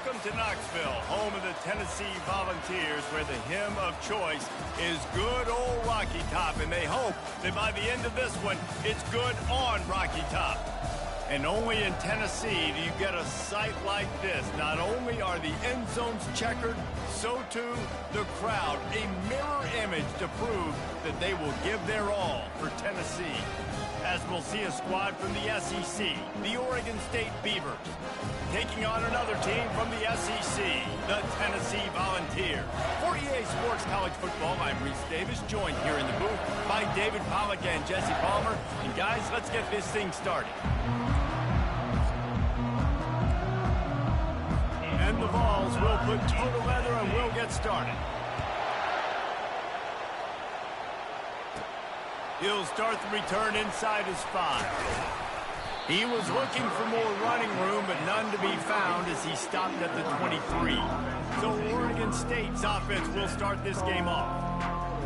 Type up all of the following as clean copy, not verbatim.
Welcome to Knoxville, home of the Tennessee Volunteers, where the hymn of choice is good old Rocky Top, and they hope that by the end of this one, it's good on Rocky Top. And only in Tennessee do you get a sight like this. Not only are the end zones checkered, so too the crowd, a mirror image to prove that they will give their all for Tennessee. As we'll see a squad from the SEC, the Oregon State Beavers, taking on another team from the SEC, the Tennessee Volunteers. For EA Sports College Football, I'm Reese Davis, joined here in the booth by David Pollack and Jesse Palmer. And guys, let's get this thing started. And the balls will put total leather and we'll get started. He'll start the return inside his 5. He was looking for more running room, but none to be found as he stopped at the 23. So Oregon State's offense will start this game off.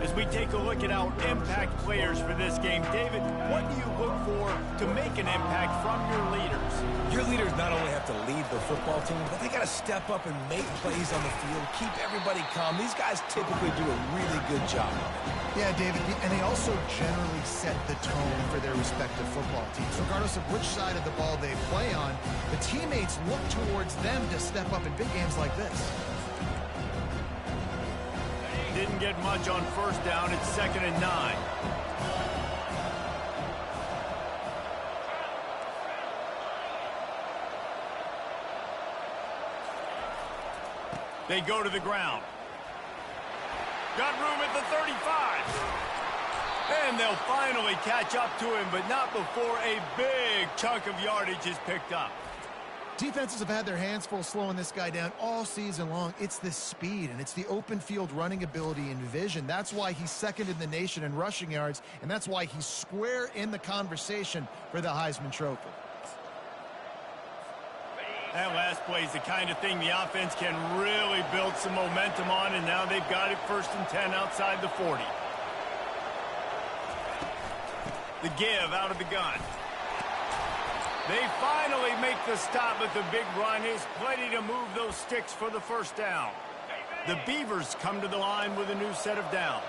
As we take a look at our impact players for this game, David, what do you look for to make an impact from your leaders? Your leaders not only have to lead the football team, but they got to step up and make plays on the field, keep everybody calm. These guys typically do a really good job of it. Yeah, David, and they also generally set the tone for their respective football teams. Regardless of which side of the ball they play on, the teammates look towards them to step up in big games like this. Didn't get much on first down. It's 2nd and 9. They go to the ground. Got room at the 35. And they'll finally catch up to him, but not before a big chunk of yardage is picked up. Defenses have had their hands full slowing this guy down all season long. It's the speed, and it's the open field running ability and vision. That's why he's second in the nation in rushing yards, and that's why he's square in the conversation for the Heisman Trophy. That last play is the kind of thing the offense can really build some momentum on, and now they've got it 1st and 10 outside the 40. The give out of the gun. They finally make the stop, but the big run is plenty to move those sticks for the first down. The Beavers come to the line with a new set of downs.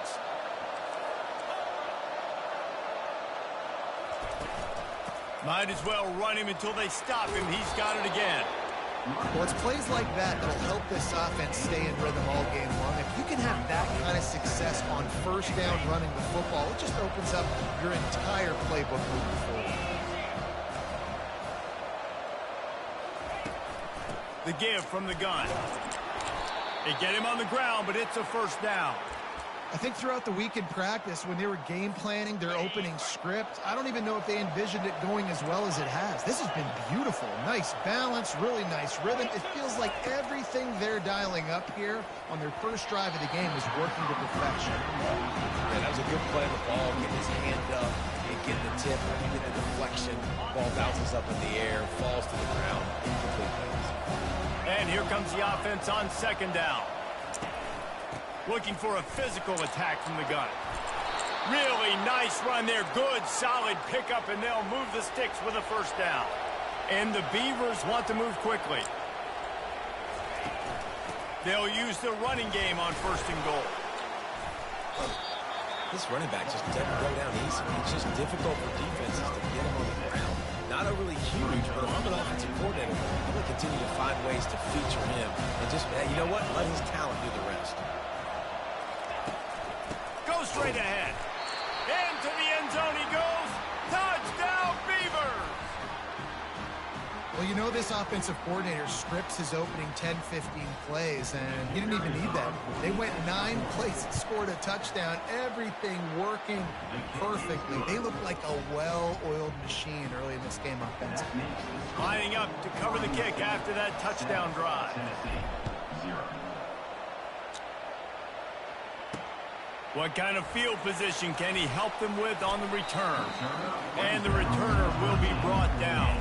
Might as well run him until they stop him. He's got it again. Well, it's plays like that that'll help this offense stay in rhythm all game long. If you can have that kind of success on first down running the football, it just opens up your entire playbook moving forward. The give from the gun. They get him on the ground, but it's a first down. I think throughout the week in practice, when they were game planning their opening script, I don't even know if they envisioned it going as well as it has. This has been beautiful. Nice balance, really nice rhythm. It feels like everything they're dialing up here on their first drive of the game is working to perfection. Yeah, that was a good play on the ball, getting his hand up, and getting the tip, getting the deflection. Ball bounces up in the air, falls to the ground. Complete pass. And here comes the offense on 2nd down. Looking for a physical attack from the gun. Really nice run there. Good, solid pickup, and they'll move the sticks with a first down. And the Beavers want to move quickly. They'll use the running game on 1st and goal. This running back just doesn't go down easy. It's just difficult for defenses to get him on the ground. Not overly huge, but I'm an offensive coordinator. I'm going to continue to find ways to feature him. And just, you know what? Let his talent do the rest. Goes straight ahead. Into the end zone he goes. Touchdown, Beavers! Well, you know this offensive coordinator scripts his opening 10, 15 plays, and he didn't even need that. They went 9 plays and scored a touchdown. Everything working perfectly. They look like a well-oiled machine early in this game offensively. Lining up to cover the kick after that touchdown drive. What kind of field position can he help them with on the return? And the returner will be brought down.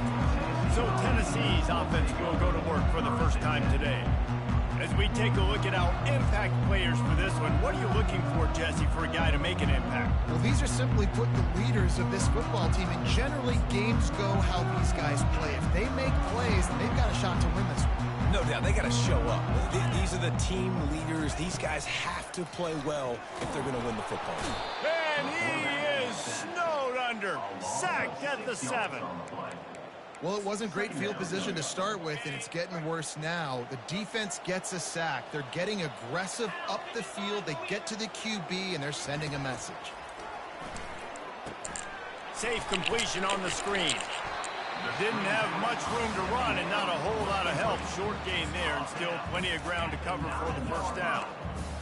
So Tennessee's offense will go to work for the first time today. As we take a look at our impact players for this one, what are you looking for, Jesse, for a guy to make an impact? Well, these are simply put the leaders of this football team, and generally games go how these guys play. If they make plays, then they've got a shot to win this one. No doubt, they got to show up. These are the team leaders. These guys have to play well if they're going to win the football game. And he is snowed under, sacked at the 7. Well, it wasn't great field position to start with, and it's getting worse now. The defense gets a sack. They're getting aggressive up the field. They get to the QB, and they're sending a message. Safe completion on the screen. Didn't have much room to run and not a whole lot of help. Short gain there and still plenty of ground to cover for the first down.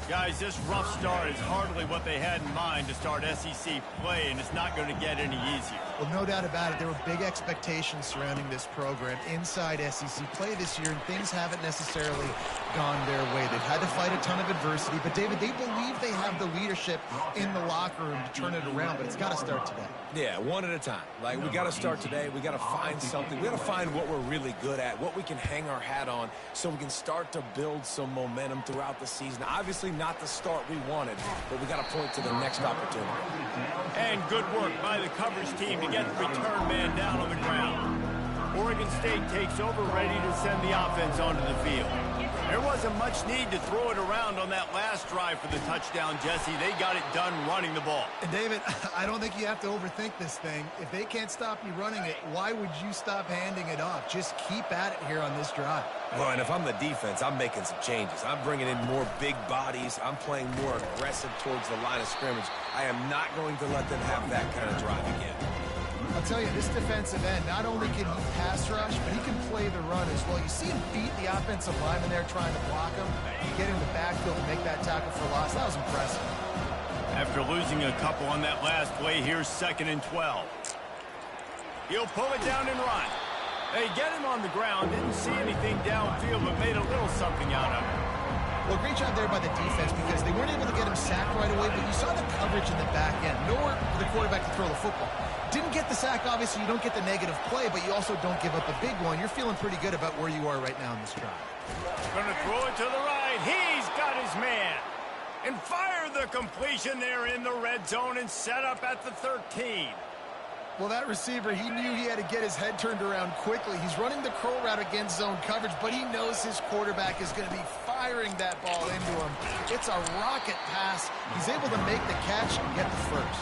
Guys, this rough start is hardly what they had in mind to start SEC play, and it's not going to get any easier. Well, no doubt about it. There were big expectations surrounding this program inside SEC play this year, and things haven't necessarily gone their way. They've had to fight a ton of adversity, but, David, they believe they have the leadership in the locker room to turn it around, but it's got to start today. Yeah, one at a time. Like, we got to start today. We got to find something. We got to find what we're really good at, what we can hang our hat on, so we can start to build some momentum throughout the season. Obviously, not the start we wanted, but we got to point to the next opportunity. And good work by the coverage team to get the return man down on the ground. Oregon State takes over, ready to send the offense onto the field. There wasn't much need to throw it around on that last drive for the touchdown, Jesse. They got it done running the ball. And, David, I don't think you have to overthink this thing. If they can't stop you running it, why would you stop handing it off? Just keep at it here on this drive. Well, and if I'm the defense, I'm making some changes. I'm bringing in more big bodies. I'm playing more aggressive towards the line of scrimmage. I am not going to let them have that kind of drive again. I'll tell you, this defensive end, not only can he pass rush, but he can play the run as well. You see him beat the offensive lineman there trying to block him, get in the backfield and make that tackle for loss. That was impressive. After losing a couple on that last play, here's 2nd and 12. He'll pull it down and run. They get him on the ground, didn't see anything downfield, but made a little something out of it. Well, great job there by the defense because they weren't able to get him sacked right away, but you saw the coverage in the back end. Nowhere for the quarterback to throw the football. Didn't get the sack, obviously. You don't get the negative play, but you also don't give up a big one. You're feeling pretty good about where you are right now in this drive. Going to throw it to the right. He's got his man. And fire the completion there in the red zone and set up at the 13. Well, that receiver, he knew he had to get his head turned around quickly. He's running the curl route against zone coverage, but he knows his quarterback is going to be firing that ball into him. It's a rocket pass. He's able to make the catch and get the first.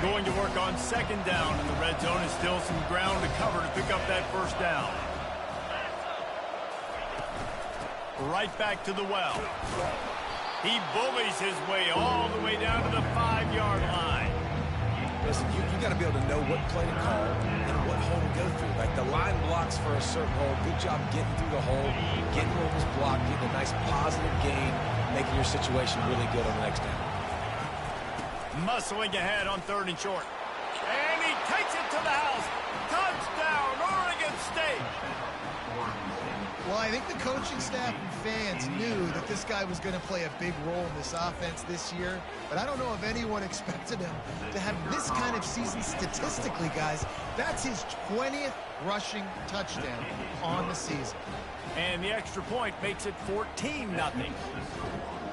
Going to work on 2nd down in the red zone, and still some ground to cover to pick up that first down. Right back to the well. He bullies his way all the way down to the 5-yard line. Listen, you got to be able to know what play to call and what hole to go through. Like the line blocks for a certain hole. Good job getting through the hole, getting what was blocked, getting a nice positive gain, making your situation really good on the next down. Muscling ahead on 3rd and short. And he takes it to the house. Touchdown, Oregon State. Well, I think the coaching staff and fans knew that this guy was going to play a big role in this offense this year, but I don't know if anyone expected him to have this kind of season statistically, guys. That's his 20th rushing touchdown on the season. And the extra point makes it 14-0.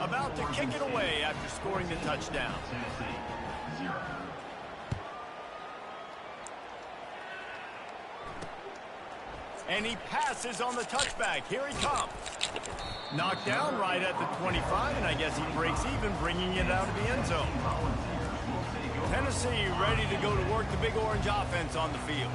About to kick it away after scoring the touchdown. And he passes on the touchback. Here he comes. Knocked down right at the 25, and I guess he breaks even, bringing it out of the end zone. Tennessee ready to go to work the Big Orange offense on the field.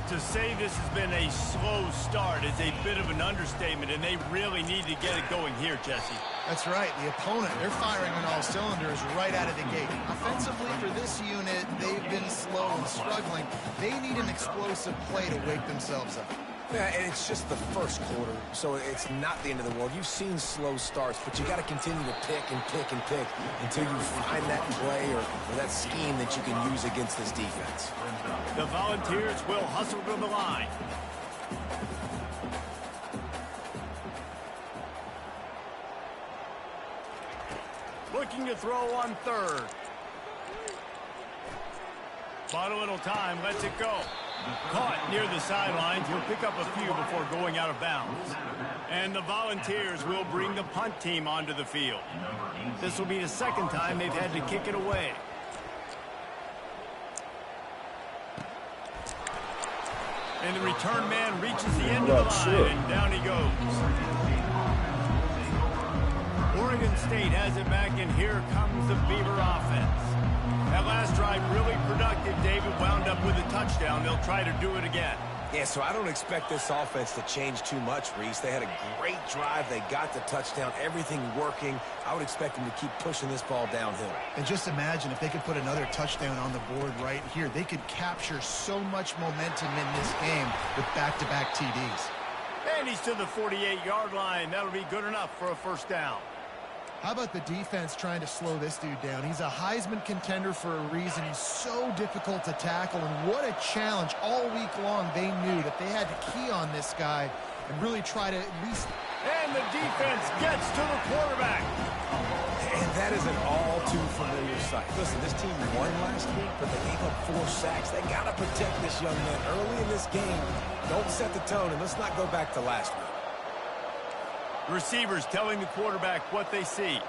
To say this has been a slow start is a bit of an understatement, and they really need to get it going here, Jesse. That's right. The opponent, they're firing on all cylinders right out of the gate. Offensively for this unit, they've been slow and struggling. They need an explosive play to wake themselves up. Yeah, and it's just the first quarter, so it's not the end of the world. You've seen slow starts, but you got to continue to pick and pick and pick until you find that play or that scheme that you can use against this defense. The Volunteers will hustle to the line. Looking to throw on 3rd. Bought a little time, lets it go. Caught near the sidelines. He'll pick up a few before going out of bounds. And the Volunteers will bring the punt team onto the field. This will be the second time they've had to kick it away. And the return man reaches the end of the line, and down he goes. Oregon State has it back, and here comes the Beaver offense. That last drive really productive. David wound up with a touchdown. They'll try to do it again. Yeah, so I don't expect this offense to change too much, Reese. They had a great drive. They got the touchdown. Everything working. I would expect them to keep pushing this ball downhill. And just imagine if they could put another touchdown on the board right here. They could capture so much momentum in this game with back-to-back TDs. And he's to the 48-yard line. That'll be good enough for a first down. How about the defense trying to slow this dude down? He's a Heisman contender for a reason. He's so difficult to tackle, and what a challenge. All week long, they knew that they had to key on this guy and really try to at least... And the defense gets to the quarterback. And that is an all-too-familiar sight. Listen, this team won last week, but they gave up 4 sacks. They got to protect this young man early in this game. Don't set the tone, and let's not go back to last week. Receivers telling the quarterback what they see.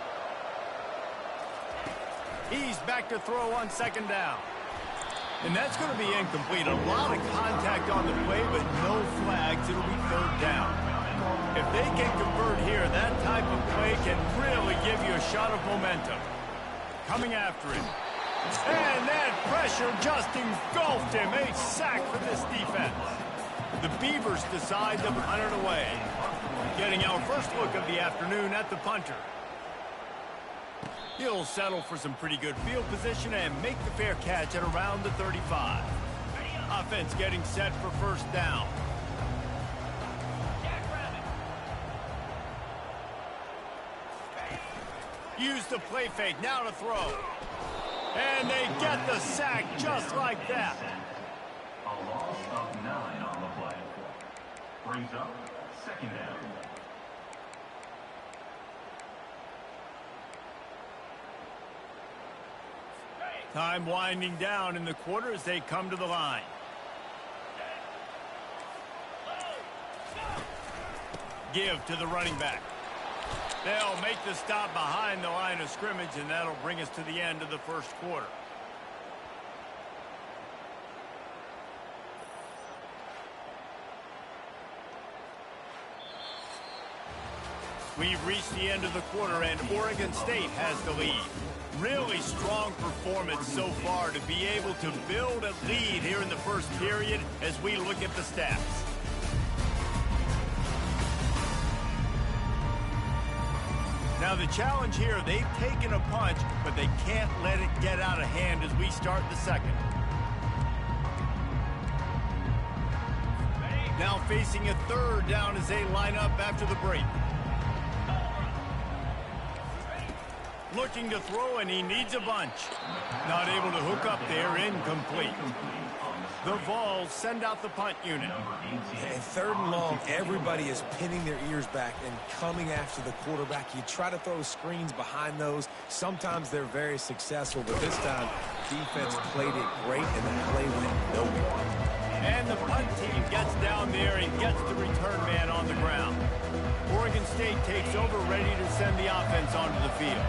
He's back to throw on second down. And that's going to be incomplete. A lot of contact on the play, but no flags. It'll be third down. If they can convert here, that type of play can really give you a shot of momentum. Coming after him. And that pressure just engulfed him. A sack for this defense. The Beavers decide to punt it away. Getting our first look of the afternoon at the punter. He'll settle for some pretty good field position and make the fair catch at around the 35. Offense getting set for first down. Use the play fake, now to throw. And they get the sack just like that. A loss of 9 on the play. Brings up second down. Time winding down in the quarter as they come to the line. Give to the running back. They'll make the stop behind the line of scrimmage, and that'll bring us to the end of the first quarter. We've reached the end of the quarter, and Oregon State has the lead. Really strong performance so far to be able to build a lead here in the first period as we look at the stats. Now the challenge here, they've taken a punch, but they can't let it get out of hand as we start the second. Now facing a third down as they line up after the break. Looking to throw, and he needs a bunch. Not able to hook up there, incomplete. The Vols send out the punt unit. And third and long, everybody is pinning their ears back and coming after the quarterback. You try to throw screens behind those. Sometimes they're very successful, but this time, defense played it great, and the play went nowhere. And the punt team gets down there and gets the return man on the ground. Oregon State takes over, ready to send the offense onto the field.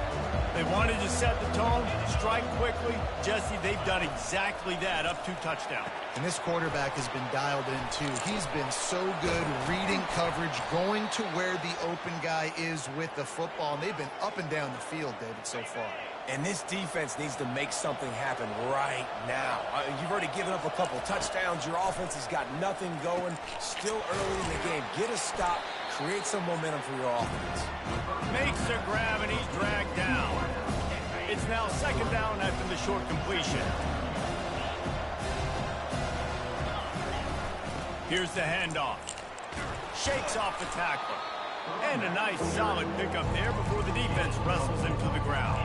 They wanted to set the tone, strike quickly. Jesse, they've done exactly that, up 2 touchdowns. And this quarterback has been dialed in, too. He's been so good reading coverage, going to where the open guy is with the football. And they've been up and down the field, David, so far. And this defense needs to make something happen right now. You've already given up a couple touchdowns. Your offense has got nothing going. Still early in the game. Get a stop. Create some momentum for your offense. Makes the grab, and he's dragged down. It's now second down after the short completion. Here's the handoff. Shakes off the tackler. And a nice solid pickup there before the defense wrestles him to the ground.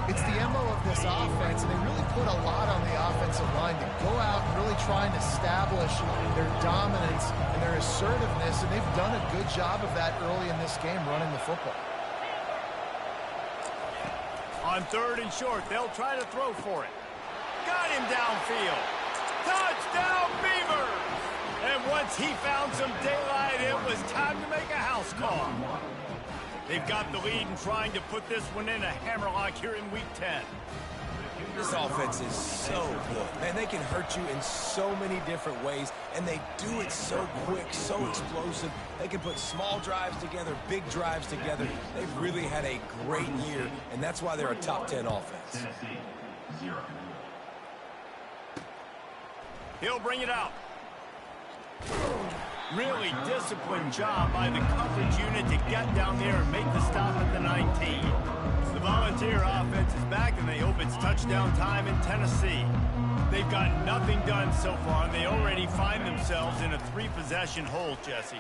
It's the MO of this offense, and they really put a lot on the offensive line to go out and really try and establish their dominance and their assertiveness, and they've done a good job of that early in this game, running the football. On third and short, they'll try to throw for it. Got him downfield. Touchdown, Beavers! And once he found some daylight, it was time to make a house call. They've got the lead and trying to put this one in a hammerlock here in Week 10. This offense is so good. Man, they can hurt you in so many different ways, and they do it so quick, so explosive. They can put small drives together, big drives together. They've really had a great year, and that's why they're a top 10 offense. Tennessee, 0. He'll bring it out. Really disciplined job by the coverage unit to get down there and make the stop at the 19. The Volunteer offense is back, and they hope it's touchdown time in Tennessee. They've got nothing done so far, and they already find themselves in a 3-possession hole, Jesse.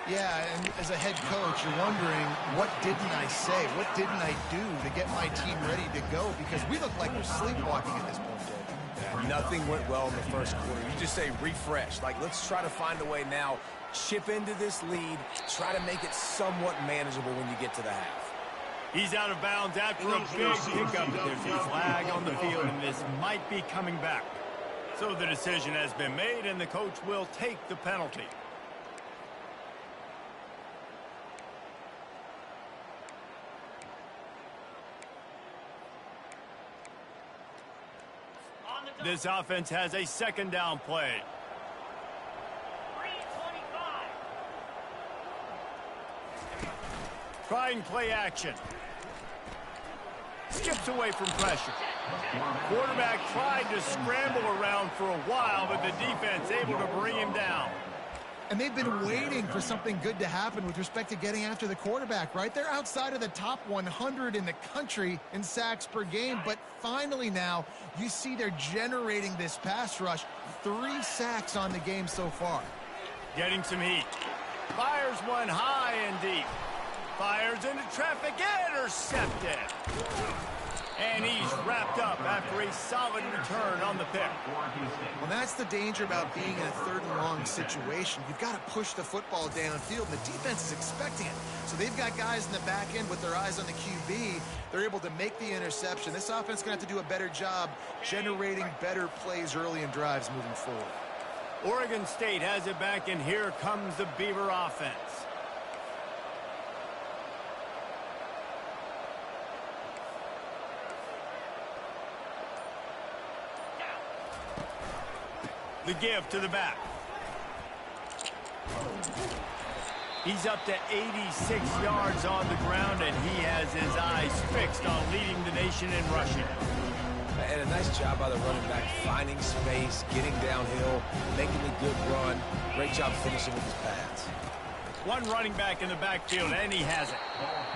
Yeah, and as a head coach, you're wondering, what didn't I say? What didn't I do to get my team ready to go? Because we look like we're sleepwalking at this point, Dave. Yeah, nothing went well in the first quarter. You just say refresh. Like, let's try to find a way now. Chip into this lead. Try to make it somewhat manageable when you get to the half. He's out of bounds after a big pickup. There's a flag on the field, and this might be coming back. So the decision has been made, and the coach will take the penalty. This offense has a second down play. Trying play action. Skips away from pressure. Quarterback tried to scramble around for a while, but the defense able to bring him down. And they've been waiting for something good to happen with respect to getting after the quarterback, right? They're outside of the top 100 in the country in sacks per game, but finally now you see they're generating this pass rush. 3 sacks on the game so far. Getting some heat. Fires one high and deep. Fires into traffic, intercepted. And he's wrapped up after a solid return on the pick. Well, that's the danger about being in a 3rd and long situation. You've got to push the football downfield, and the defense is expecting it. So they've got guys in the back end with their eyes on the QB. They're able to make the interception. This offense is going to have to do a better job generating better plays early in drives moving forward. Oregon State has it back, and here comes the Beaver offense. The give to the back. He's up to 86 yards on the ground, and he has his eyes fixed on leading the nation in rushing. And a nice job by the running back, finding space, getting downhill, making a good run. Great job finishing with his pads. One running back in the backfield, and he has it.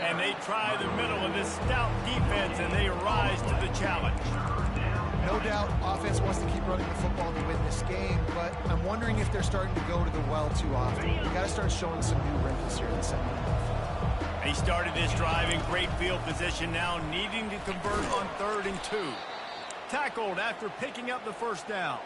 And they try the middle of this stout defense, and they rise to the challenge. No doubt, offense wants to keep running the football to win this game, but I'm wondering if they're starting to go to the well too often. You got to start showing some new wrinkles here in the second half. He started this drive in great field position, now needing to convert on 3rd and 2. Tackled after picking up the first down.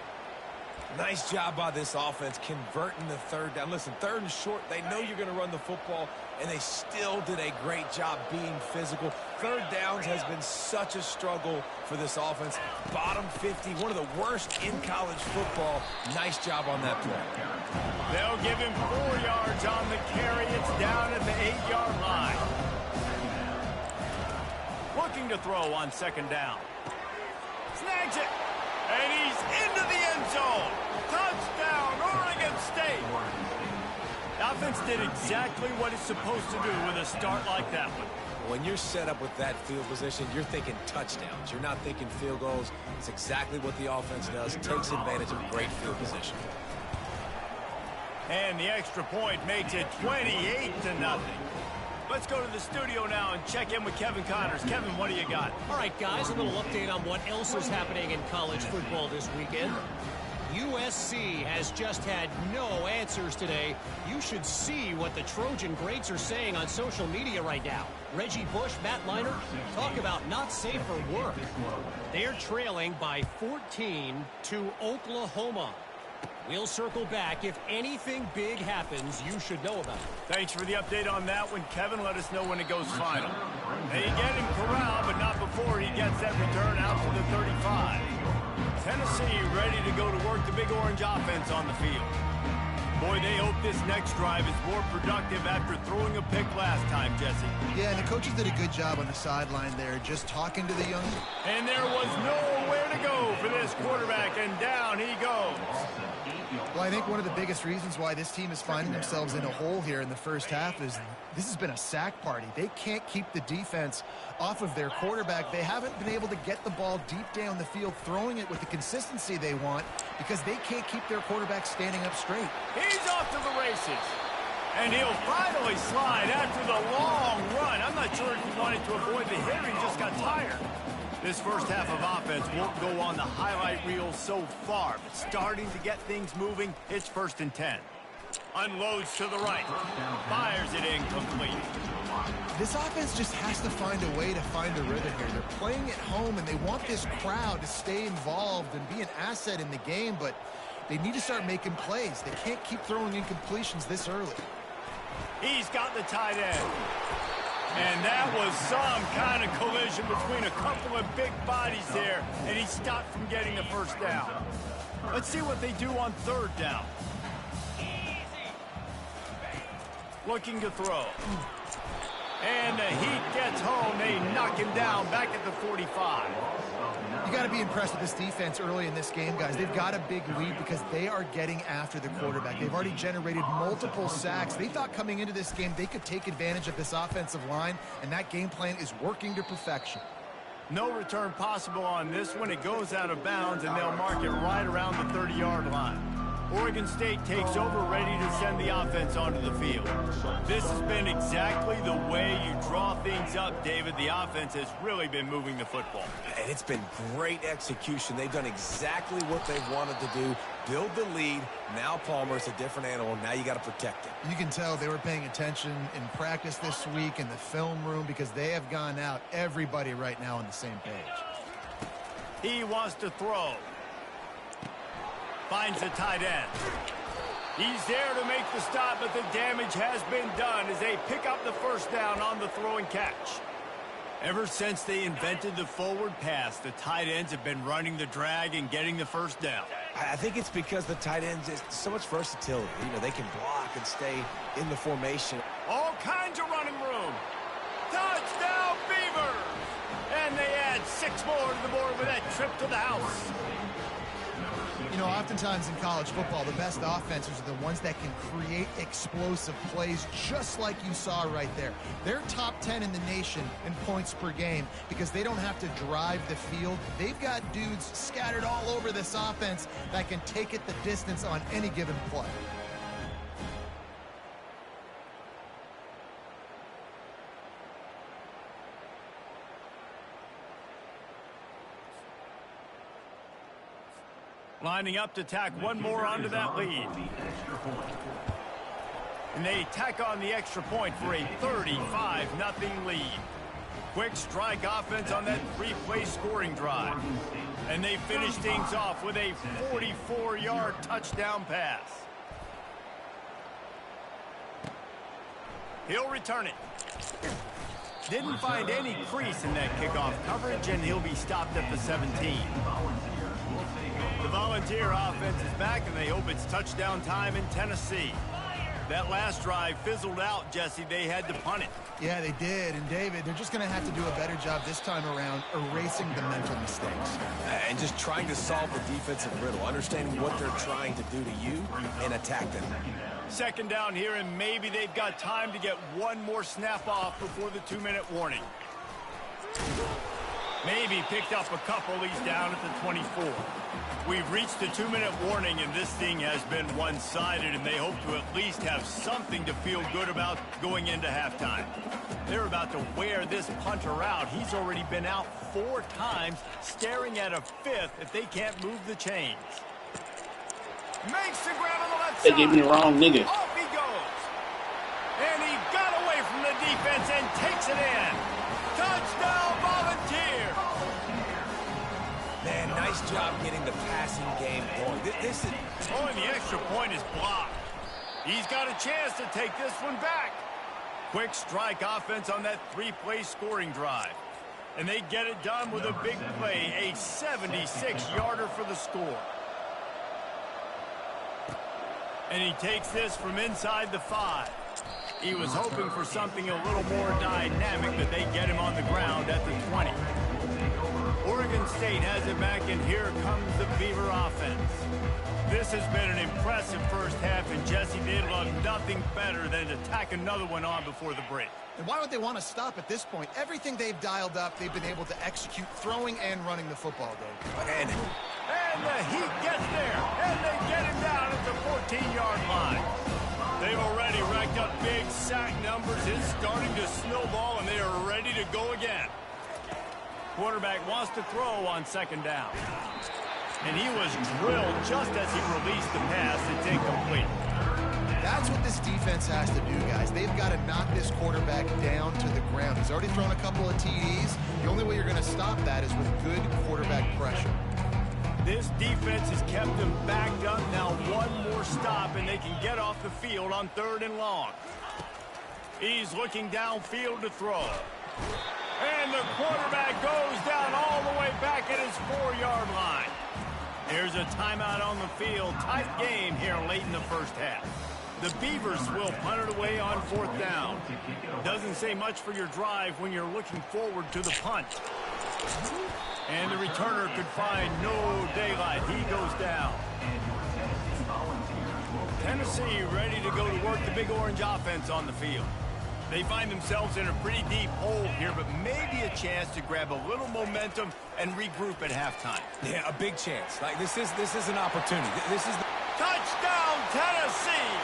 Nice job by this offense converting the 3rd down. Listen, 3rd and short, they know you're going to run the football, and they still did a great job being physical. 3rd downs has been such a struggle for this offense. Bottom 50, one of the worst in college football. Nice job on that play. They'll give him 4 yards on the carry. It's down at the 8-yard line. Looking to throw on 2nd down. Snags it. And he's into the end zone. Touchdown, Oregon State. The offense did exactly what it's supposed to do with a start like that one. When you're set up with that field position, you're thinking touchdowns. You're not thinking field goals. It's exactly what the offense does. Takes advantage of great field position. And the extra point makes it 28-0. Let's go to the studio now and check in with Kevin Connors. Kevin, what do you got? All right, guys, a little update on what else is happening in college football this weekend. USC has just had no answers today. You should see what the Trojan greats are saying on social media right now. Reggie Bush, Matt Leinart, talk about not safe for work. They're trailing by 14 to Oklahoma. We'll circle back. If anything big happens, you should know about it. Thanks for the update on that one, Kevin. Let us know when it goes final. They get him corralled, but not before he gets that return out to the 35. Tennessee ready to go to work the Big Orange offense on the field. Boy, they hope this next drive is more productive after throwing a pick last time, Jesse. Yeah, and the coaches did a good job on the sideline there, just talking to the young... And there was nowhere to go for this quarterback, and down he goes. Well, I think one of the biggest reasons why this team is finding themselves in a hole here in the first half is this has been a sack party. They can't keep the defense off of their quarterback. They haven't been able to get the ball deep down the field, throwing it with the consistency they want because they can't keep their quarterback standing up straight. He's off to the races. And he'll finally slide after the long run. I'm not sure if he wanted to avoid the hit or he just got tired. This first half of offense won't go on the highlight reel so far, but starting to get things moving, it's 1st and 10. Unloads to the right. Fires it incomplete. This offense just has to find a way to find a rhythm here. They're playing at home, and they want this crowd to stay involved and be an asset in the game, but they need to start making plays. They can't keep throwing incompletions this early. He's got the tight end. And that was some kind of collision between a couple of big bodies there, and he stopped from getting the first down. Let's see what they do on 3rd down. Looking to throw. And the Heat gets home. They knock him down back at the 45. You got to be impressed with this defense early in this game, guys. They've got a big lead because they are getting after the quarterback. They've already generated multiple sacks. They thought coming into this game they could take advantage of this offensive line, and that game plan is working to perfection. No return possible on this one. It goes out of bounds, and they'll mark it right around the 30-yard line. Oregon State takes over, ready to send the offense onto the field. This has been exactly the way you draw things up, David. The offense has really been moving the football. And it's been great execution. They've done exactly what they wanted to do. Build the lead. Now Palmer's a different animal. Now you got to protect it. You can tell they were paying attention in practice this week in the film room because they have gone out, everybody right now on the same page. He wants to throw. Finds the tight end. He's there to make the stop, but the damage has been done as they pick up the first down on the throw and catch. Ever since they invented the forward pass, the tight ends have been running the drag and getting the first down. I think it's because the tight ends is so much versatility. You know, they can block and stay in the formation. All kinds of running room. Touchdown, Beavers! And they add 6 more to the board with that trip to the house. You know, oftentimes in college football, the best offenses are the ones that can create explosive plays just like you saw right there. They're top 10 in the nation in points per game because they don't have to drive the field. They've got dudes scattered all over this offense that can take it the distance on any given play. Lining up to tack one more onto that lead. And they tack on the extra point for a 35-0 lead. Quick strike offense on that 3-play scoring drive. And they finish things off with a 44-yard touchdown pass. He'll return it. Didn't find any crease in that kickoff coverage, and he'll be stopped at the 17. The Volunteer offense is back, and they hope it's touchdown time in Tennessee. That last drive fizzled out, Jesse. They had to punt it. Yeah, they did. And, David, they're just going to have to do a better job this time around erasing the mental mistakes. And just trying to solve the defensive riddle, understanding what they're trying to do to you and attack them. 2nd down here, and maybe they've got time to get one more snap off before the 2-minute warning. Maybe picked up a couple. He's down at the 24. We've reached the 2-minute warning, and this thing has been one-sided, and they hope to at least have something to feel good about going into halftime. They're about to wear this punter out. He's already been out 4 times, staring at a 5th if they can't move the chains. Makes the grab on the left side. They gave me the wrong nigga. Off he goes. And he got away from the defense and takes it in. Touchdown, Volunteer. Man, nice job getting the passing game going. This is... Oh, and the extra point is blocked. He's got a chance to take this one back. Quick strike offense on that 3-play scoring drive. And they get it done with a big play, a 76-yarder for the score. And he takes this from inside the 5. He was hoping for something a little more dynamic, but they get him on the ground at the 20. Oregon State has it back, and here comes the Beaver offense. This has been an impressive first half, and Jesse, they'd love nothing better than to tack another one on before the break. And why would they want to stop at this point? Everything they've dialed up, they've been able to execute throwing and running the football, Dave. And the Heat gets there, and they get him down at the 14-yard line. They've already racked up big sack numbers. It's starting to snowball, and they are ready to go again. Quarterback wants to throw on second down. And he was drilled just as he released the pass. It's incomplete. That's what this defense has to do, guys. They've got to knock this quarterback down to the ground. He's already thrown a couple of TDs. The only way you're going to stop that is with good quarterback pressure. This defense has kept them backed up. Now one more stop, and they can get off the field on 3rd and long. He's looking downfield to throw. And the quarterback goes down all the way back at his 4-yard line. There's a timeout on the field. Tight game here late in the first half. The Beavers will punt it away on 4th down. Doesn't say much for your drive when you're looking forward to the punt. And the returner could find no daylight. He goes down. Tennessee ready to go to work the Big Orange offense on the field. They find themselves in a pretty deep hole here, but maybe a chance to grab a little momentum and regroup at halftime. Yeah, a big chance. Like this is an opportunity. This is the Touchdown, Tennessee!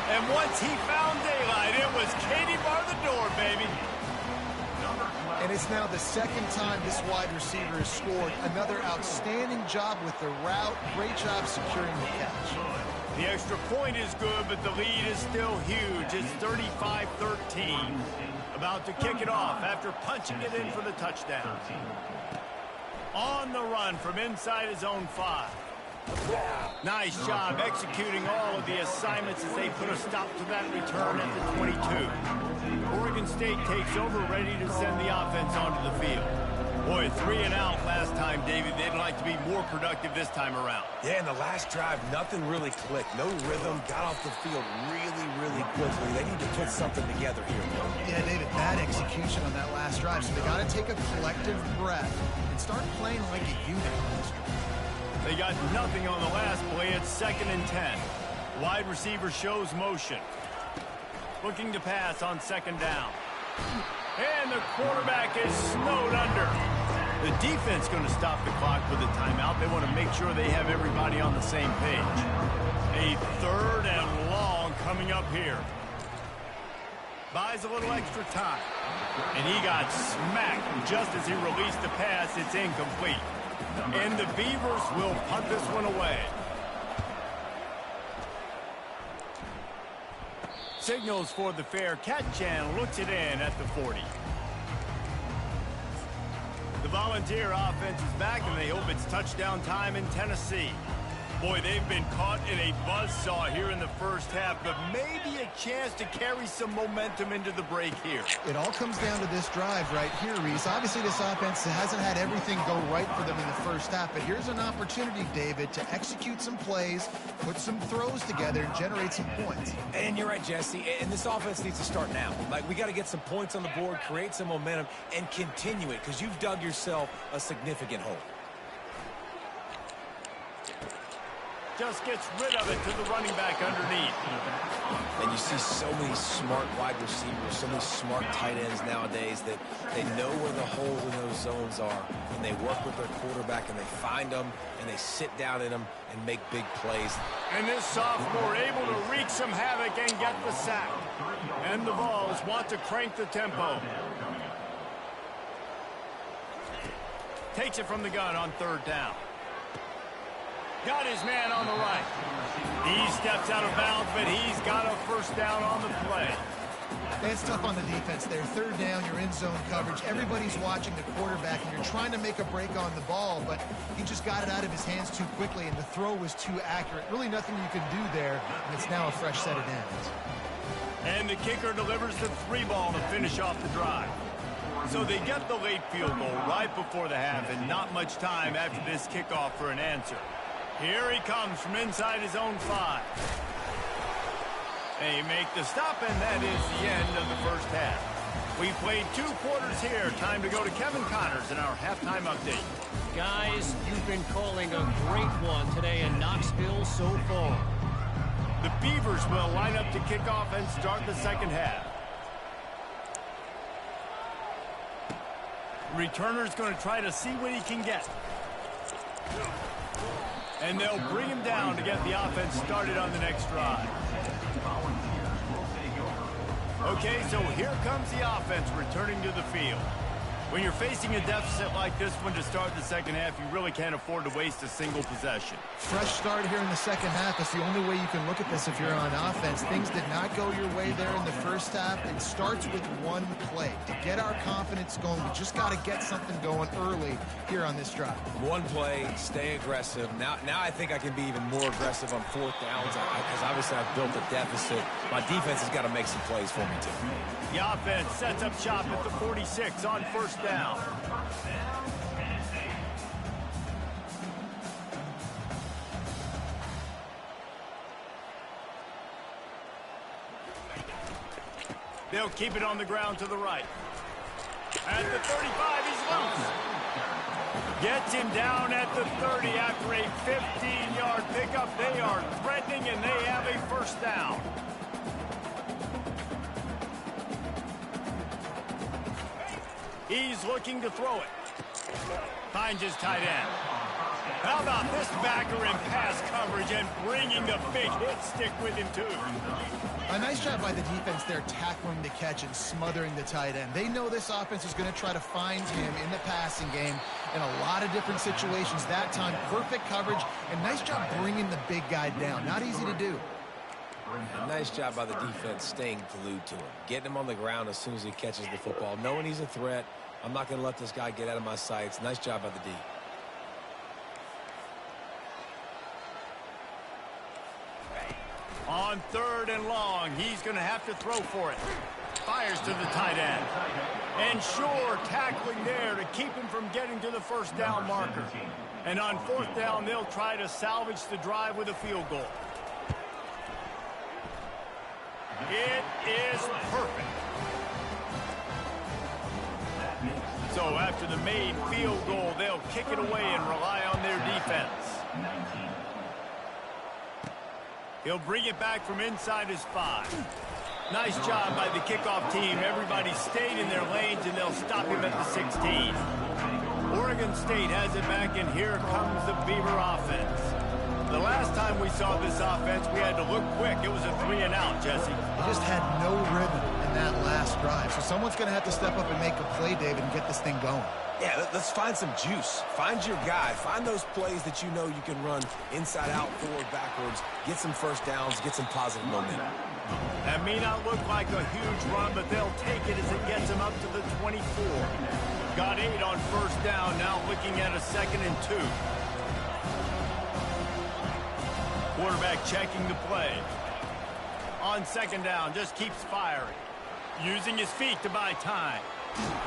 And once he found daylight, it was Katie bar the door, baby. And it's now the second time this wide receiver has scored. Another outstanding job with the route. Great job securing the catch. The extra point is good, but the lead is still huge. It's 35-13. About to kick it off after punching it in for the touchdown. On the run from inside his own 5. Nice job executing all of the assignments as they put a stop to that return at the 22. Oregon State takes over, ready to send the offense onto the field. Boy, 3 and out last time, David. They'd like to be more productive this time around. Yeah, in the last drive, nothing really clicked. No rhythm, got off the field really quickly. They need to put something together here. Yeah, David, bad execution on that last drive. So they got to take a collective breath and start playing like a unit on this drive. They got nothing on the last play. It's 2nd and 10. Wide receiver shows motion. Looking to pass on 2nd down. And the quarterback is snowed under. The defense going to stop the clock with a timeout. They want to make sure they have everybody on the same page. A 3rd and long coming up here. Buys a little extra time. And he got smacked just as he released the pass. It's incomplete. And the Beavers will punt this one away. Signals for the fair catch and looks it in at the 40. The Volunteer offense is back, and they hope it's touchdown time in Tennessee. Boy, they've been caught in a buzzsaw here in the first half, but maybe a chance to carry some momentum into the break here. It all comes down to this drive right here, Reese. Obviously, this offense hasn't had everything go right for them in the first half, but here's an opportunity, David, to execute some plays, put some throws together, and generate some points. And you're right, Jesse, and this offense needs to start now. Like, we got to get some points on the board, create some momentum, and continue it, because you've dug yourself a significant hole. Just gets rid of it to the running back underneath. And you see so many smart wide receivers, so many smart tight ends nowadays that they know where the holes in those zones are, and they work with their quarterback, and they find them, and they sit down in them and make big plays. And this sophomore able to wreak some havoc and get the sack. And the Vols want to crank the tempo. Takes it from the gun on 3rd down. Got his man on the right. He steps out of bounds, but he's got a 1st down on the play. It's tough on the defense there. 3rd down, you're in zone coverage. Everybody's watching the quarterback, and you're trying to make a break on the ball, but he just got it out of his hands too quickly, and the throw was too accurate. Really nothing you can do there, and it's now a fresh set of downs. And the kicker delivers the 3 ball to finish off the drive. So they get the late field goal right before the half and not much time after this kickoff for an answer. Here he comes from inside his own 5. They make the stop, and that is the end of the first half. We played 2 quarters here. Time to go to Kevin Connors in our halftime update. Guys, you've been calling a great one today in Knoxville so far. The Beavers will line up to kick off and start the second half. Returner's going to try to see what he can get. And they'll bring him down to get the offense started on the next drive. Okay, so here comes the offense returning to the field. When you're facing a deficit like this one to start the second half, you really can't afford to waste a single possession. Fresh start here in the second half. That's the only way you can look at this if you're on offense. Things did not go your way there in the first half. It starts with one play. To get our confidence going, we just got to get something going early here on this drive. One play, stay aggressive. Now I think I can be even more aggressive on 4th downs because obviously I've built a deficit. My defense has got to make some plays for me too. The offense sets up shop at the 46 on 1st down. They'll keep it on the ground to the right. At the 35, he's loose. Gets him down at the 30 after a 15-yard pickup. They are threatening, and they have a 1st down. He's looking to throw it. Finds his tight end. How about this backer in pass coverage and bringing the big hit stick with him, too. A nice job by the defense there, tackling the catch and smothering the tight end. They know this offense is going to try to find him in the passing game in a lot of different situations. That time, perfect coverage, and nice job bringing the big guy down. Not easy to do. A nice job by the defense staying glued to him, getting him on the ground as soon as he catches the football, knowing he's a threat. I'm not going to let this guy get out of my sights. Nice job by the D. On 3rd and long, he's going to have to throw for it. Fires to the tight end. And sure, tackling there to keep him from getting to the 1st down marker. And on 4th down, they'll try to salvage the drive with a field goal. It is perfect. So after the made field goal, they'll kick it away and rely on their defense. He'll bring it back from inside his 5. Nice job by the kickoff team. Everybody stayed in their lanes, and they'll stop him at the 16. Oregon State has it back, and here comes the Beaver offense. The last time we saw this offense, we had to look quick. It was a 3-and-out, Jesse. They just had no rhythm in that last drive. So someone's going to have to step up and make a play, David, and get this thing going. Yeah, let's find some juice. Find your guy. Find those plays that you know you can run inside out, forward, backwards. Get some 1st downs. Get some positive momentum. That may not look like a huge run, but they'll take it as it gets them up to the 24. Got 8 on 1st down. Now looking at a 2nd and 2. Quarterback checking the play. On 2nd down, just keeps firing. Using his feet to buy time.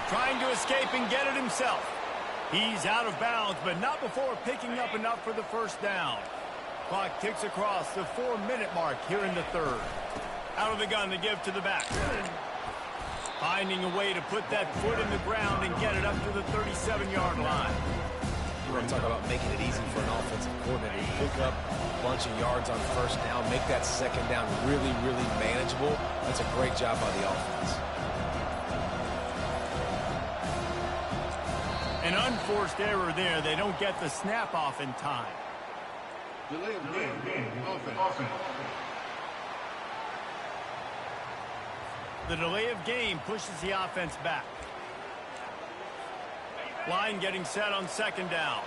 Trying to escape and get it himself. He's out of bounds, but not before picking up enough for the 1st down. Clock ticks across the 4-minute mark here in the 3rd. Out of the gun to give to the back. Finding a way to put that foot in the ground and get it up to the 37-yard line. We're going to talk about making it easy for an offensive coordinator. You pick up a bunch of yards on 1st down, make that 2nd down really, really manageable. That's a great job by the offense. An unforced error there. They don't get the snap off in time. Delay of game. Offense. The delay of game pushes the offense back. Line getting set on 2nd down.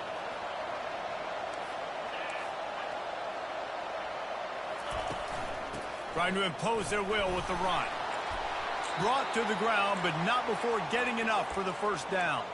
Trying to impose their will with the run. Brought to the ground, but not before getting enough for the 1st down.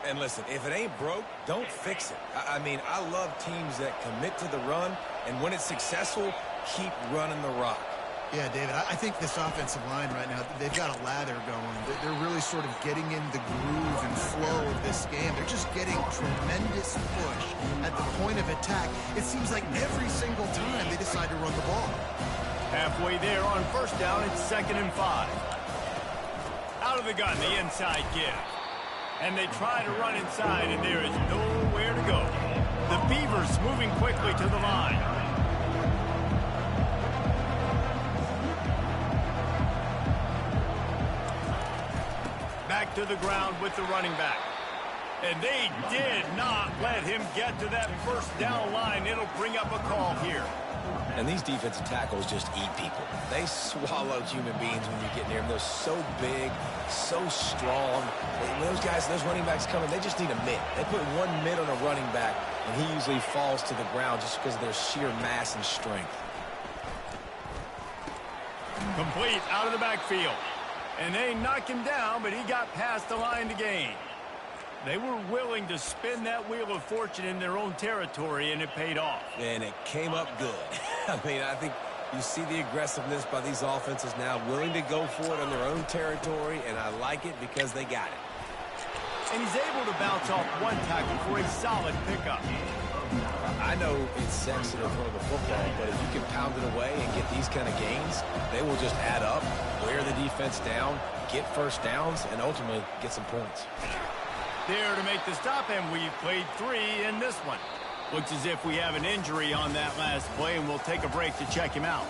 And listen, if it ain't broke, don't fix it. I mean, I love teams that commit to the run, and when it's successful, keep running the rock. Yeah, David, I think this offensive line right now, they've got a lather going. They're really sort of getting in the groove and flow of this game. They're just getting tremendous push at the point of attack. It seems like every single time they decide to run the ball. Halfway there on first down, it's 2nd and 5. Out of the gun, the inside give. And they try to run inside, and there is nowhere to go. The Beavers moving quickly to the line. Back to the ground with the running back. And they did not let him get to that first down line. It'll bring up a call here. And these defensive tackles just eat people. They swallow human beings when you get near them. They're so big, so strong. Those guys, those running backs coming, they just need a mitt. They put one mitt on a running back, and he usually falls to the ground just because of their sheer mass and strength. Complete out of the backfield. And they knocked him down, but he got past the line to gain. They were willing to spin that wheel of fortune in their own territory, and it paid off. And it came up good. I mean, I think you see the aggressiveness by these offenses now, willing to go for it on their own territory, and I like it because they got it. And he's able to bounce off one tackle for a solid pickup. I know it's sexy to throw the football, but if you can pound it away and get these kind of gains, they will just add up, wear the defense down, get first downs, and ultimately get some points. There to make the stop, and we've played 3 in this one. Looks as if we have an injury on that last play, and we'll take a break to check him out.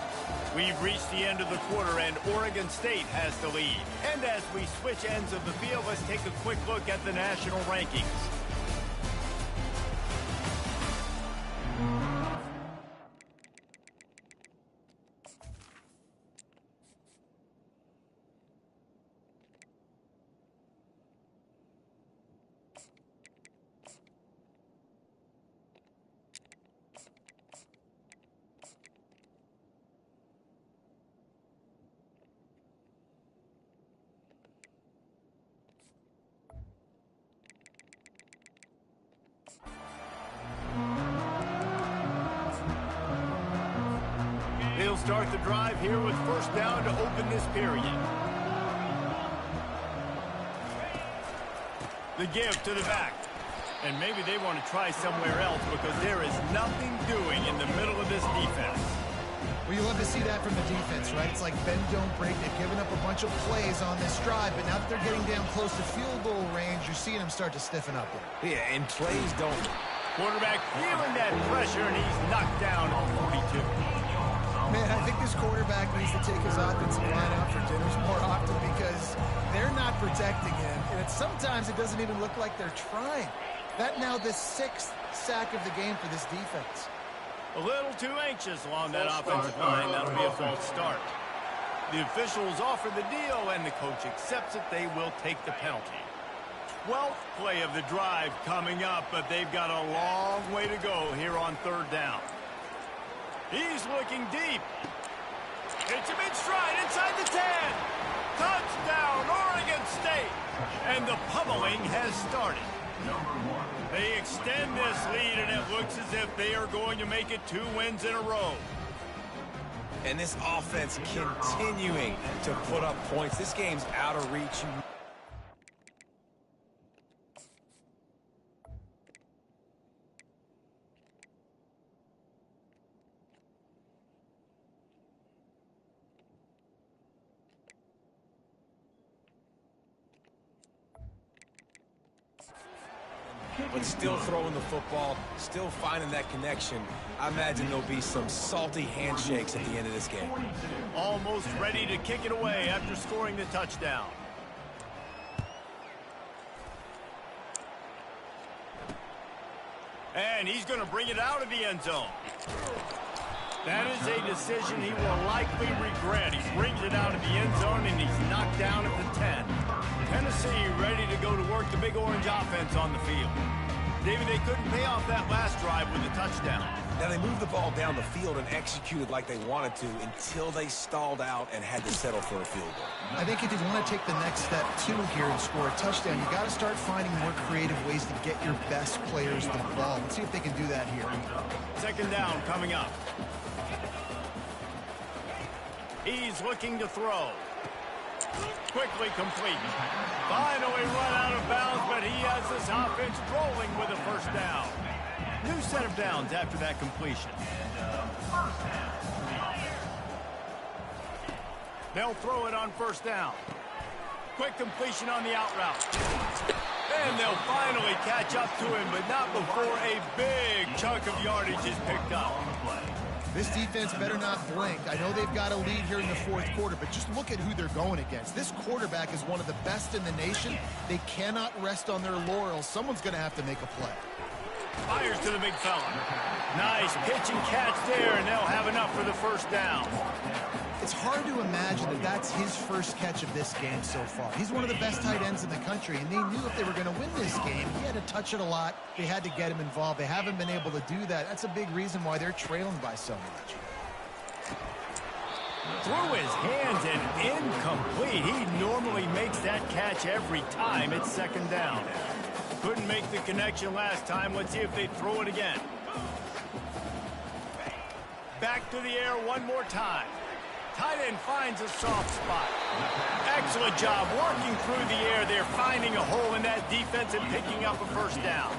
We've reached the end of the quarter, and Oregon State has the lead. And as we switch ends of the field, let's take a quick look at the national rankings. They'll start the drive here with first down to open this period. The give to the back. And maybe they want to try somewhere else because there is nothing doing in the middle of this defense. Well, you love to see that from the defense, right? It's like bend, don't break. They've given up a bunch of plays on this drive, but now that they're getting down close to field goal range, you're seeing them start to stiffen up there. Yeah, and plays don't. Quarterback feeling that pressure, and he's knocked down on 42. Man, I think this quarterback needs to take his offensive line out for dinners more often because they're not protecting him. And sometimes it doesn't even look like they're trying. That now the 6th sack of the game for this defense. A little too anxious along that offensive line. That'll be a false start. The officials offer the deal, and the coach accepts it. They will take the penalty. 12th play of the drive coming up, but they've got a long way to go here on third down. He's looking deep. Hits him in stride inside the 10. Touchdown, Oregon State. And the pummeling has started. They extend this lead, and it looks as if they are going to make it 2 wins in a row. And this offense continuing to put up points. This game's out of reach. But still throwing the football, still finding that connection. I imagine there'll be some salty handshakes at the end of this game. Almost ready to kick it away after scoring the touchdown. And he's going to bring it out of the end zone. That is a decision he will likely regret. He brings it out of the end zone, and he's knocked down at the 10. Tennessee ready to go to work the Big Orange offense on the field. David, they couldn't pay off that last drive with a touchdown. Now, they moved the ball down the field and executed like they wanted to until they stalled out and had to settle for a field goal. I think if you want to take the next step, too, here and score a touchdown, you got to start finding more creative ways to get your best players the ball. Let's see if they can do that here. Second down coming up. He's looking to throw. Quickly complete. Finally run out of bounds, but he has this offense rolling with a first down. New set of downs after that completion. They'll throw it on first down. Quick completion on the out route. And they'll finally catch up to him, but not before a big chunk of yardage is picked up. This defense better not blink. I know they've got a lead here in the fourth quarter, but just look at who they're going against. This quarterback is one of the best in the nation. They cannot rest on their laurels. Someone's going to have to make a play. Fires to the big fella. Nice pitch and catch there, and they'll have enough for the first down. It's hard to imagine that that's his first catch of this game so far. He's one of the best tight ends in the country, and they knew if they were going to win this game, he had to touch it a lot. They had to get him involved. They haven't been able to do that. That's a big reason why they're trailing by so much. Through his hands and incomplete. He normally makes that catch every time it's second down. Couldn't make the connection last time. Let's see if they throw it again. Back to the air one more time. Tight end finds a soft spot. Excellent job working through the air. They're finding a hole in that defense and picking up a first down.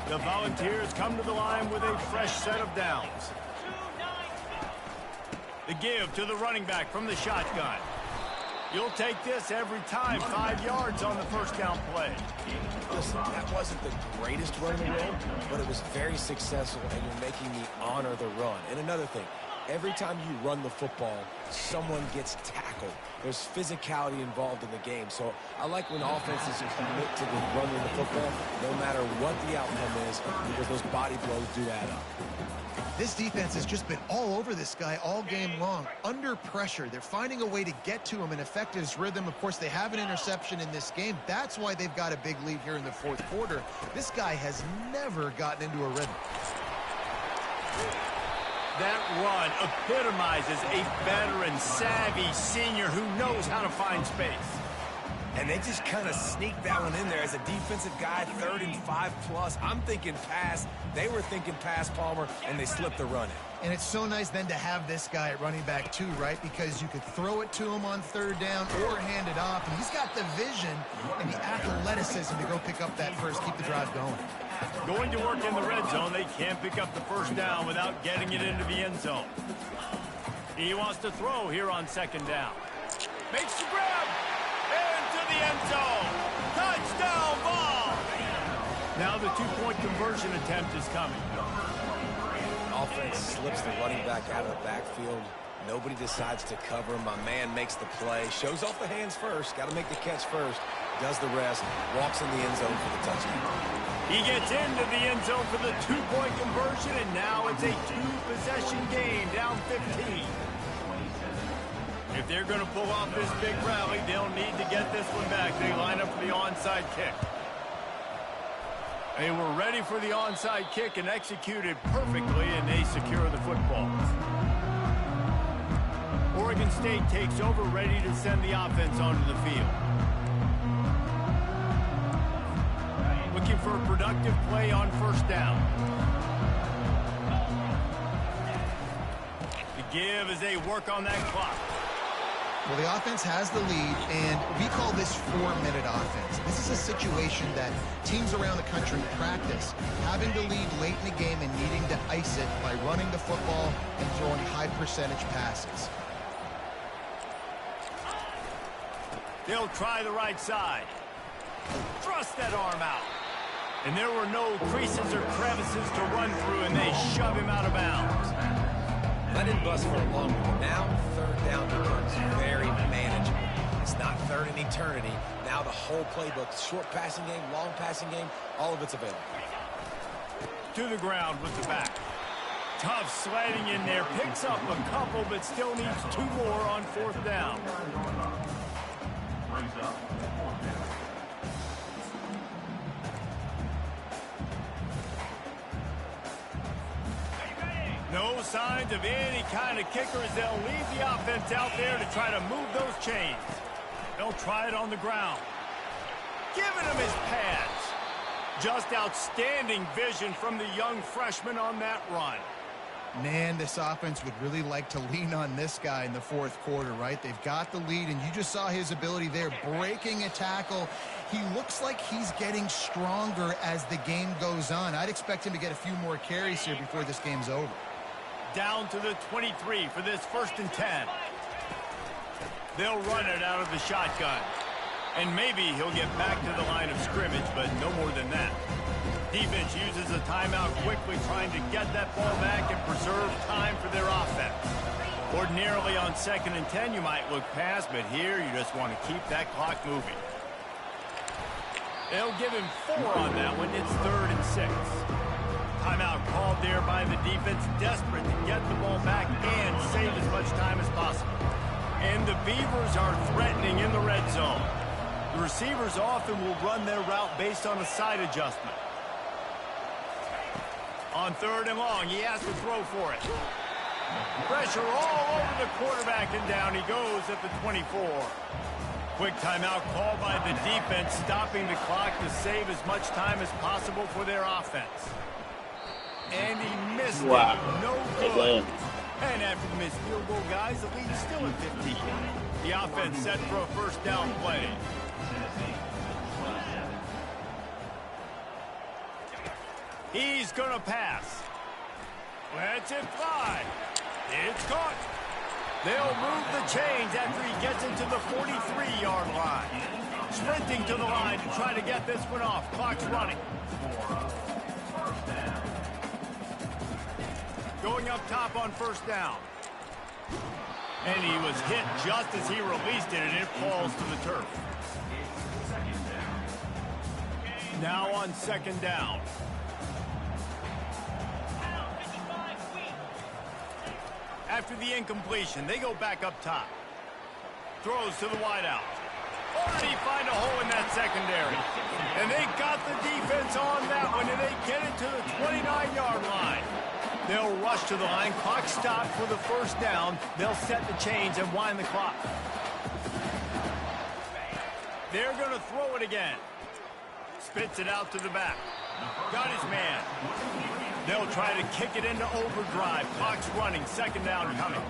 The Volunteers come to the line with a fresh set of downs. The give to the running back from the shotgun. You'll take this every time. 5 yards on the first down play. Listen, that wasn't the greatest run in the world, but it was very successful, and you're making me honor the run. And another thing, every time you run the football, someone gets tackled. There's physicality involved in the game. So I like when offenses commit to the running the football, no matter what the outcome is, because those body blows do add up. This defense has just been all over this guy all game long. Under pressure, they're finding a way to get to him and affect his rhythm. Of course, they have an interception in this game. That's why they've got a big lead here in the fourth quarter. This guy has never gotten into a rhythm. That run epitomizes a veteran, savvy senior who knows how to find space. And they just kind of sneaked that one in there as a defensive guy, 3rd and 5+. I'm thinking pass. They were thinking pass, Palmer, and they slipped the run in. And it's so nice then to have this guy at running back too, right? Because you could throw it to him on 3rd down or hand it off. And he's got the vision and the athleticism to go pick up that first, keep the drive going. Going to work in the red zone, they can't pick up the first down without getting it into the end zone. He wants to throw here on 2nd down. Makes the grab. Into the end zone. Touchdown ball. Now the 2-point conversion attempt is coming. Offense slips the running back out of the backfield. Nobody decides to cover him. My man makes the play. Shows off the hands first. Got to make the catch first. Does the rest. Walks in the end zone for the touchdown. He gets into the end zone for the 2-point conversion, and now it's a 2-possession game, down 15. If they're going to pull off this big rally, they'll need to get this one back. They line up for the onside kick. They were ready for the onside kick and executed perfectly, and they secure the football. Oregon State takes over, ready to send the offense onto the field. Looking for a productive play on 1st down. The give as they work on that clock. Well, the offense has the lead, and we call this 4-minute offense. This is a situation that teams around the country practice, having the lead late in the game and needing to ice it by running the football and throwing high-percentage passes. They'll try the right side. Thrust that arm out. And there were no creases or crevices to run through, and they shove him out of bounds. Let him bust for a long one. Now 3rd down becomes very manageable. It's not 3rd in eternity. Now the whole playbook, short passing game, long passing game, all of it's available. To the ground with the back. Tough sliding in there. Picks up a couple, but still needs 2 more on 4th down. Brings up 4th down. No signs of any kind of kickers. They'll leave the offense out there to try to move those chains. They'll try it on the ground. Giving him his pads. Just outstanding vision from the young freshman on that run. Man, this offense would really like to lean on this guy in the fourth quarter, right? They've got the lead, and you just saw his ability there, breaking a tackle. He looks like he's getting stronger as the game goes on. I'd expect him to get a few more carries here before this game's over. Down to the 23 for this 1st and 10. They'll run it out of the shotgun. And maybe he'll get back to the line of scrimmage, but no more than that. Defense uses a timeout quickly, trying to get that ball back and preserve time for their offense. Ordinarily on 2nd and 10, you might look past, but here you just want to keep that clock moving. They'll give him 4 on that one. It's 3rd and 6. Timeout called there by the defense, desperate to get the ball back and save as much time as possible. And the Beavers are threatening in the red zone. The receivers often will run their route based on a side adjustment. On 3rd and long, he has to throw for it. Pressure all over the quarterback, and down he goes at the 24. Quick timeout called by the defense, stopping the clock to save as much time as possible for their offense. And he missed it. No good. And after the missed field goal, guys, the lead is still at 15. The offense set for a 1st down play. He's going to pass. Lets it fly. It's caught. They'll move the chains after he gets into the 43-yard line. Sprinting to the line to try to get this one off. Clock's running. Going up top on 1st down. And he was hit just as he released it, and it falls to the turf. Now on 2nd down. After the incompletion, they go back up top. Throws to the wideout. Already find a hole in that secondary. And they got the defense on that one, and they get it to the 29-yard line. They'll rush to the line. Clock stopped for the 1st down. They'll set the chains and wind the clock. They're going to throw it again. Spits it out to the back. Got his man. They'll try to kick it into overdrive. Clock's running. 2nd down coming.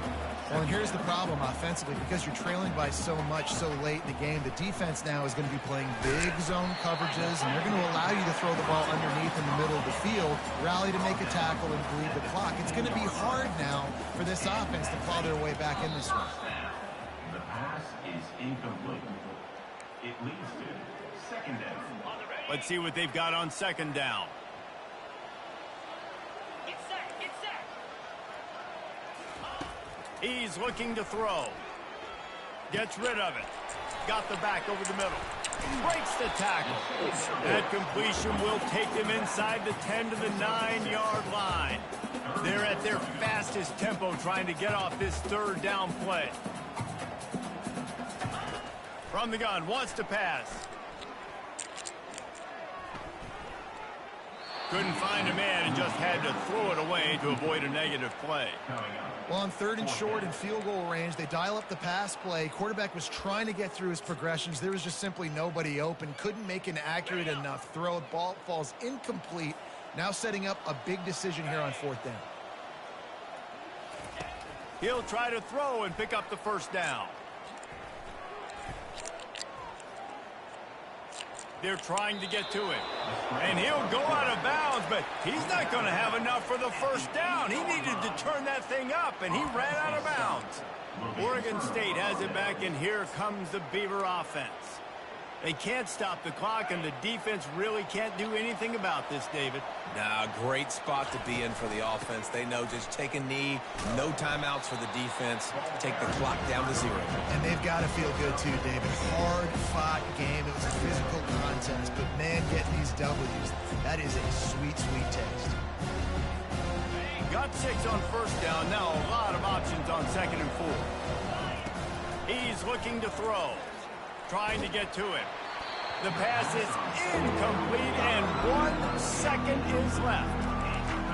Well, and here's the problem offensively. Because you're trailing by so much so late in the game, the defense now is going to be playing big zone coverages, and they're going to allow you to throw the ball underneath in the middle of the field, rally to make a tackle, and bleed the clock. It's going to be hard now for this offense to claw their way back in this one. The pass is incomplete. It leads to 2nd down. Let's see what they've got on 2nd down. He's looking to throw. Gets rid of it. Got the back over the middle. Breaks the tackle. That completion will take him inside the 10 to the 9-yard line. They're at their fastest tempo trying to get off this 3rd down play. From the gun, wants to pass. Couldn't find a man and just had to throw it away to avoid a negative play. Well, on 3rd and short and field goal range, they dial up the pass play. Quarterback was trying to get through his progressions. There was just simply nobody open. Couldn't make an accurate enough throw. Ball falls incomplete. Now setting up a big decision here on 4th down. He'll try to throw and pick up the 1st down. They're trying to get to him. And he'll go out of bounds, but he's not going to have enough for the 1st down. He needed to turn that thing up, and he ran out of bounds. Oregon State has it back, and here comes the Beaver offense. They can't stop the clock, and the defense really can't do anything about this, David. Nah, great spot to be in for the offense. They know just take a knee, no timeouts for the defense, take the clock down to 0. And they've got to feel good too, David. Hard-fought game. It was a physical contest, but man, getting these W's, that is a sweet, sweet taste. Got 6 on 1st down. Now a lot of options on 2nd and 4. He's looking to throw. Trying to get to him. The pass is incomplete, and 1 second is left.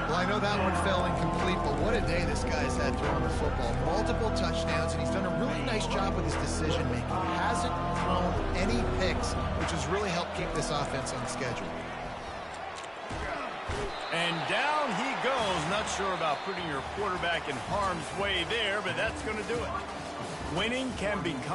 Well, I know that one fell incomplete, but what a day this guy's had throwing the football. Multiple touchdowns, and he's done a really nice job with his decision-making. Hasn't thrown any picks, which has really helped keep this offense on schedule. And down he goes. Not sure about putting your quarterback in harm's way there, but that's going to do it. Winning can become